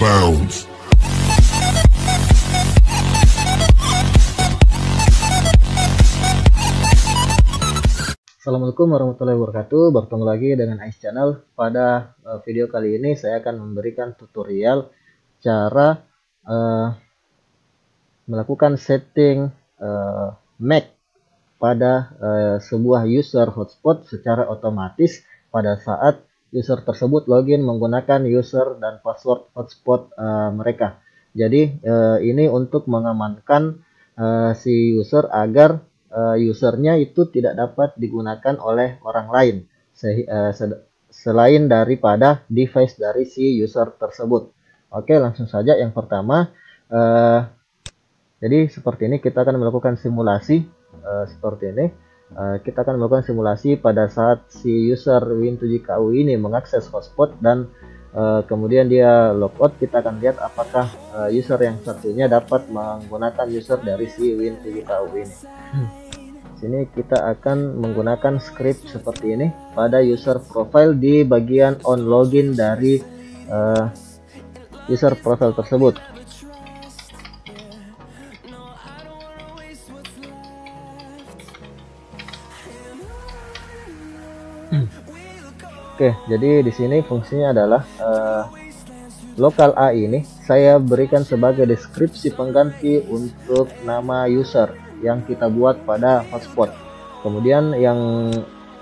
bounds. Assalamualaikum warahmatullahi wabarakatuh. Bertemu lagi dengan Ais Channel. Pada video kali ini saya akan memberikan tutorial cara melakukan setting MAC pada sebuah user hotspot secara otomatis pada saat user tersebut login menggunakan user dan password hotspot mereka. Jadi ini untuk mengamankan si user agar usernya itu tidak dapat digunakan oleh orang lain selain daripada device dari si user tersebut. Oke, langsung saja. Yang pertama, jadi seperti ini kita akan melakukan simulasi seperti ini. Kita akan melakukan simulasi pada saat si user Win7ku ini mengakses hotspot dan kemudian dia logout. Kita akan lihat apakah user yang satunya dapat menggunakan user dari si Win7ku ini. Sini kita akan menggunakan script seperti ini pada user profile di bagian on login dari user profile tersebut. Oke, jadi di sini fungsinya adalah lokal A ini saya berikan sebagai deskripsi pengganti untuk nama user yang kita buat pada hotspot. Kemudian yang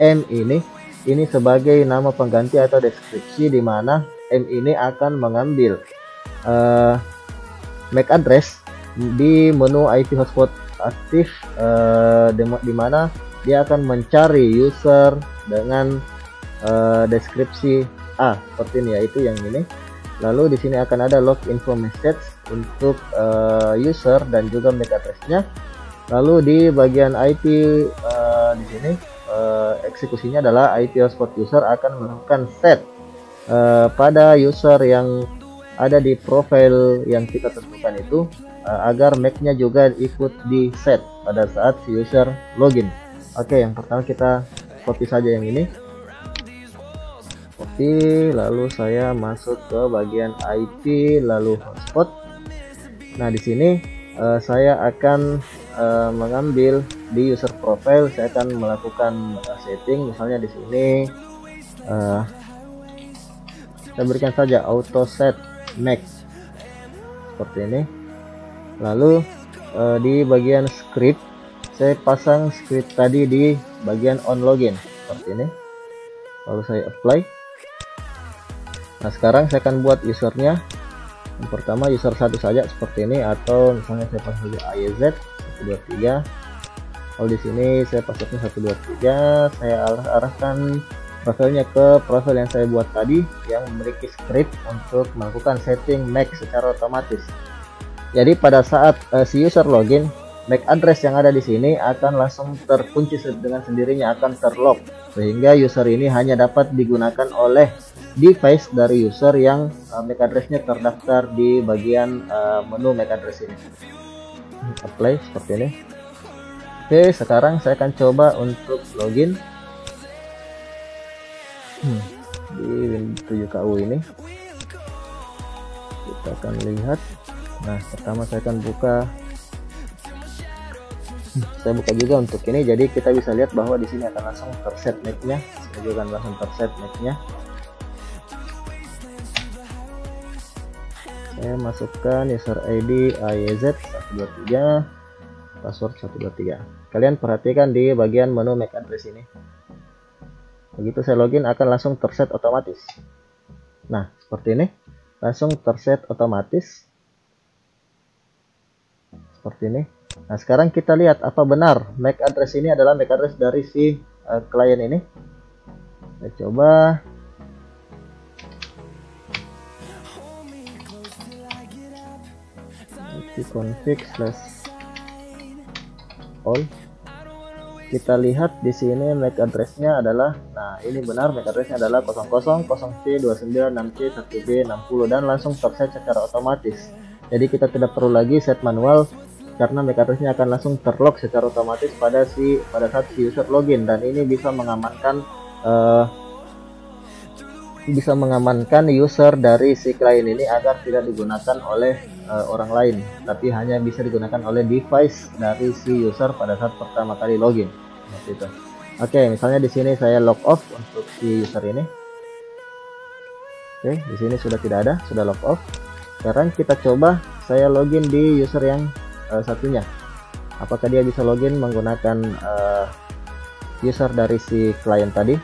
M ini sebagai nama pengganti atau deskripsi, di mana M ini akan mengambil MAC address di menu IP hotspot aktif, di mana dia akan mencari user dengan deskripsi A seperti ini, yaitu yang ini. Lalu di sini akan ada log info message untuk user dan juga MAC addressnya. Lalu di bagian IP di sini eksekusinya adalah IP hotspot user akan melakukan set pada user yang ada di profile yang kita tentukan itu agar MAC-nya juga ikut di set pada saat si user login. Oke, yang pertama kita copy saja yang ini. Copy, lalu saya masuk ke bagian IP lalu hotspot. Nah, di sini saya akan mengambil di user profile, saya akan melakukan setting. Misalnya di sini saya berikan saja auto set MAC seperti ini. Lalu di bagian script saya pasang script tadi di bagian on login seperti ini. Lalu saya apply. Nah, sekarang saya akan buat usernya. Yang pertama user satu saja seperti ini, atau misalnya saya pasang saja AYZ 123. Kalau di sini saya pasangnya 123, saya arahkan profilnya ke profil yang saya buat tadi yang memiliki script untuk melakukan setting MAC secara otomatis. Jadi pada saat si user login, MAC address yang ada di sini akan langsung terkunci dengan sendirinya, akan terlock, sehingga user ini hanya dapat digunakan oleh device dari user yang MAC addressnya terdaftar di bagian menu MAC address ini. Apply seperti ini. Oke, sekarang saya akan coba untuk login di Win7ku ini. Kita akan lihat. Nah, pertama saya akan buka. Saya buka juga untuk ini, jadi kita bisa lihat bahwa di sini akan langsung terset MAC-nya. Saya juga akan langsung terset MAC-nya. Saya masukkan user ID AYZ 123, password 123. Kalian perhatikan di bagian menu MAC address ini. Begitu saya login akan langsung terset otomatis. Nah, seperti ini. Langsung terset otomatis. Seperti ini. Nah, sekarang kita lihat apa benar MAC address ini adalah MAC address dari si klien ini. Saya coba. config/all. Kita lihat di sini MAC addressnya adalah, nah ini benar, MAC addressnya adalah 000C29C1B60 dan langsung terset secara otomatis. Jadi kita tidak perlu lagi set manual karena MAC addressnya akan langsung terlock secara otomatis pada saat si user login, dan ini bisa mengamankan bisa mengamankan user dari si klien ini agar tidak digunakan oleh orang lain, tapi hanya bisa digunakan oleh device dari si user pada saat pertama kali login. Seperti itu. Oke, misalnya di sini saya log off untuk si user ini. Oke, di sini sudah tidak ada, sudah log off. Sekarang kita coba saya login di user yang satunya. Apakah dia bisa login menggunakan user dari si klien tadi?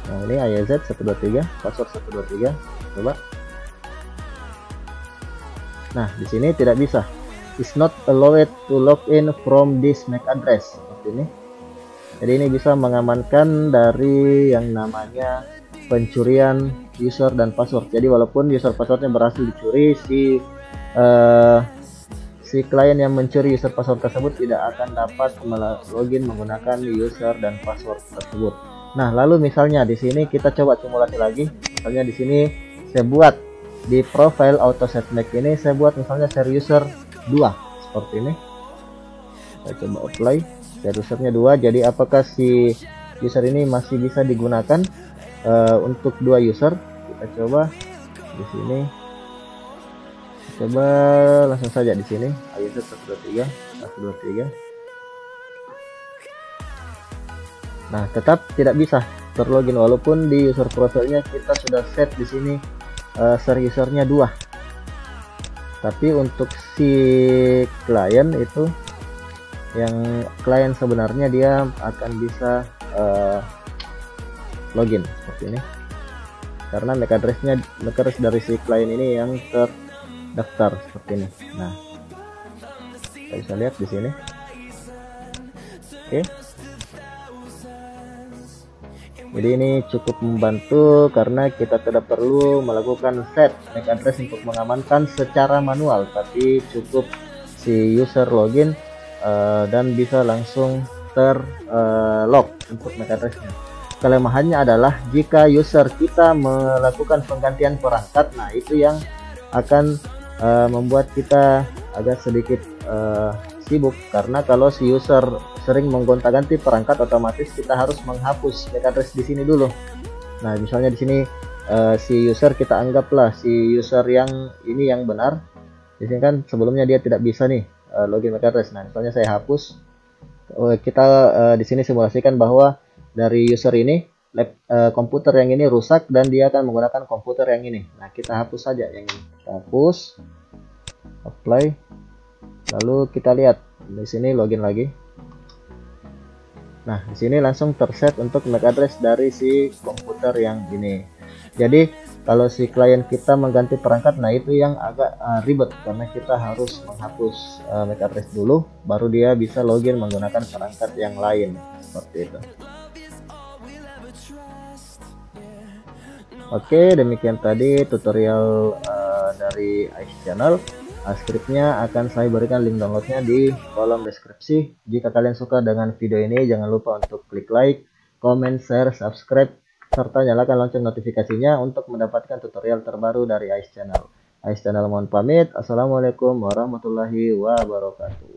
Nah, ini IAZ123, password 123. Coba. Nah, di sini tidak bisa. Is not allowed to log in from this MAC address. Seperti ini. Jadi ini bisa mengamankan dari yang namanya pencurian user dan password. Jadi walaupun user passwordnya berhasil dicuri, si klien yang mencuri user password tersebut tidak akan dapat login menggunakan user dan password tersebut. Nah, lalu misalnya di sini kita coba simulasi lagi. Misalnya di sini saya buat di profile AutoSet Mac ini, saya buat misalnya share user 2 seperti ini. Saya coba apply, share usernya 2. Jadi apakah si user ini masih bisa digunakan untuk 2 user? Kita coba di sini. Coba langsung saja di sini IZ 123. Nah, tetap tidak bisa terlogin walaupun di user profilnya kita sudah set di sini share usernya 2. Tapi untuk si klien itu, yang klien sebenarnya dia akan bisa login seperti ini. Karena MAC address dari si klien ini yang terdaftar seperti ini. Nah, kita bisa lihat di sini. Oke. Jadi ini cukup membantu karena kita tidak perlu melakukan set MAC address untuk mengamankan secara manual, tapi cukup si user login dan bisa langsung terlog untuk MAC addressnya. Kelemahannya adalah jika user kita melakukan penggantian perangkat, nah itu yang akan membuat kita agak sedikit sibuk, karena kalau si user sering menggonta-ganti perangkat, otomatis kita harus menghapus MAC address di sini dulu. Nah, misalnya di sini si user kita anggaplah si user yang ini yang benar. Di sini kan sebelumnya dia tidak bisa nih login MAC address. Nah, misalnya saya hapus. Kita di sini simulasikan bahwa dari user ini komputer yang ini rusak dan dia akan menggunakan komputer yang ini. Nah, kita hapus saja yang ini. Kita hapus, apply. Lalu kita lihat di sini login lagi. Nah, di sini langsung terset untuk MAC address dari si komputer yang ini. Jadi kalau si klien kita mengganti perangkat, nah itu yang agak ribet karena kita harus menghapus MAC address dulu, baru dia bisa login menggunakan perangkat yang lain seperti itu. Oke, demikian tadi tutorial dari Ice Channel. Skripnya akan saya berikan link downloadnya di kolom deskripsi. Jika kalian suka dengan video ini, jangan lupa untuk klik like, comment, share, subscribe, serta nyalakan lonceng notifikasinya untuk mendapatkan tutorial terbaru dari Ice Channel. Ice Channel mohon pamit. Assalamualaikum warahmatullahi wabarakatuh.